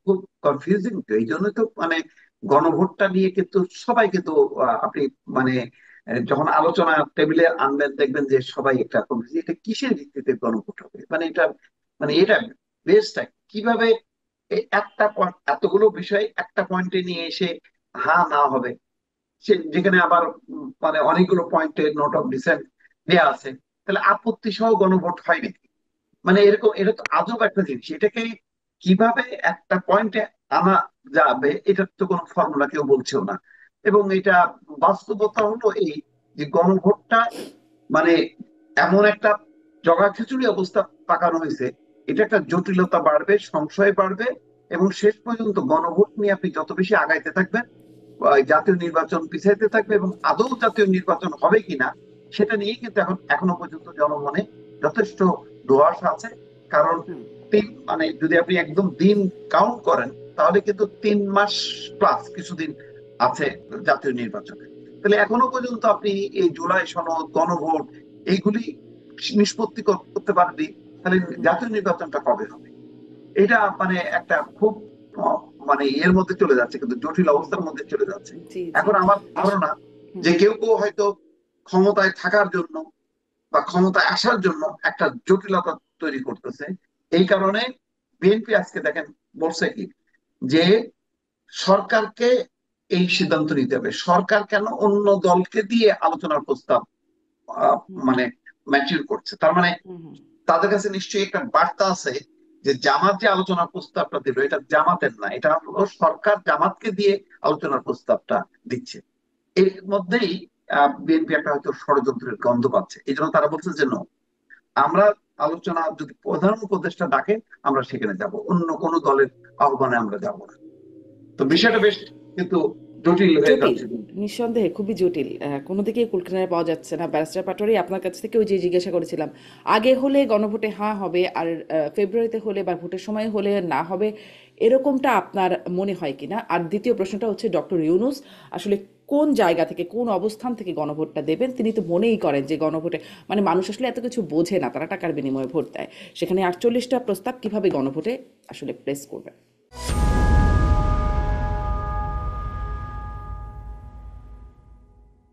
খুব কনফিউজিং। তো এই জন্য তো মানে গণভোটটা নিয়ে কিন্তু সবাই কিন্তু আপনি মানে যখন আলোচনা টেবিলে আনবেন দেখবেন যে সবাই একটা confused, এটা কিসের ভিত্তিতে গণভোট হবে, মানে এটা এটা বেসটা কিভাবে একটা এতগুলো বিষয় একটা পয়েন্টে নিয়ে এসে হ্যাঁ না হবে, যেখানে আবার মানে অনেকগুলো পয়েন্টে নোট অফ ডিসেন্ট দেওয়া আছে, তাহলে আপত্তি সহ গণভোট হয় নাকি? মানে এরকম, এটা তো আজব একটা জিনিস। এটাকে কিভাবে একটা পয়েন্টে আনা যাবে, এটার তো কোনো ফর্মুলা কেউ বলছেও না। এবং এটা বাস্তবতা হলো এই যে গণভোটটা মানে এমন একটা জগা খিচুড়ি অবস্থা পাকানো হয়েছে, এটা একটা জটিলতা বাড়বে, সংশয় বাড়বে, এবং শেষ পর্যন্ত গণভোট নিয়ে আপনি যত বেশি আগাইতে থাকবেন জাতীয় নির্বাচন পিছাইতে থাকবে, এবং আদৌ জাতীয় নির্বাচন হবে কিনা সেটা নিয়ে কিন্তু এখনো পর্যন্ত জনমনে যথেষ্ট ধোঁয়াশা আছে। কারণ মানে যদি আপনি একদম দিন কাউন্ট করেন, তাহলে কিন্তু 3 মাস প্লাস কিছুদিন আছে জাতীয় নির্বাচনে। তাহলে এখনো পর্যন্ত আপনি এই জুলাই সনদ, গণভোট এইগুলি নিষ্পত্তি করতে পারবি, তাহলে জাতীয় নির্বাচনটা কবে হবে? এটা মানে একটা খুব মানে এর মধ্যে চলে যাচ্ছে, কিন্তু জটিল অবস্থার মধ্যে চলে যাচ্ছে। জি, জি। এখন আমার আস ধারণা হুম, যে কেউ কেউ হয়তো ক্ষমতায় থাকার জন্য বা ক্ষমতায় আসার জন্য একটা জটিলতা তৈরি করতেছে। এই কারণে বিএনপি আজকে দেখেন বলছে কি, যে সরকারকে এই সিদ্ধান্ত নিতে হবে। সরকার কেন অন্য দলকে দিয়ে আলোচনার প্রস্তাব আহ, হুম, মানে ম্যাচিউর করছে, তার মানে হুম, হুম। তাদের কাছে নিশ্চয়ই একটা বার্তা আছে যে জামাত যে আলোচনার প্রস্তাবটা দিল এটা জামাতের না, এটা হলো সরকার জামাতকে দিয়ে আলোচনার প্রস্তাবটা দিচ্ছে। এর মধ্যেই বিএনপি একটা হয়তো ষড়যন্ত্রের গন্ধ পাচ্ছে, এই জন্য তারা বলছে যে no, আমরা আলোচনা যদি প্রধান উপদেষ্টা ডাকে আমরা সেখানে যাব, অন্য কোনো দলের আহ্বানে আমরা যাব না। তো জি। বিষয়টা বেশ কিন্তু জটিল হয়ে জটিল, যাচ্ছে কিন্তু। নিঃসন্দেহে খুবই জটিল। কোনো দিকেই কুল কিনারা পাওয়া যাচ্ছে না। ব্যারিস্টার পাটোয়ারি, আপনার কাছ থেকে ওই যে জিজ্ঞাসা করেছিলাম, আগে হলে গণভোটে হ্যাঁ হবে, আর ফেব্রুয়ারিতে হলে বা ভোটের সময় হলে না হবে, এরকমটা আপনার মনে হয় কিনা? আর দ্বিতীয় প্রশ্নটা হচ্ছে, ডক্টর ইউনূস আসলে কোন জায়গা থেকে, কোন অবস্থান থেকে গণভোটটা দেবেন? তিনি তো মনেই করেন যে গণভোটে মানে মানুষ আসলে এত কিছু বোঝে না, তারা টাকার বিনিময়ে ভোট দেয়। সেখানে 48টা প্রস্তাব কিভাবে গণভোটে আসলে প্লেস করবেন?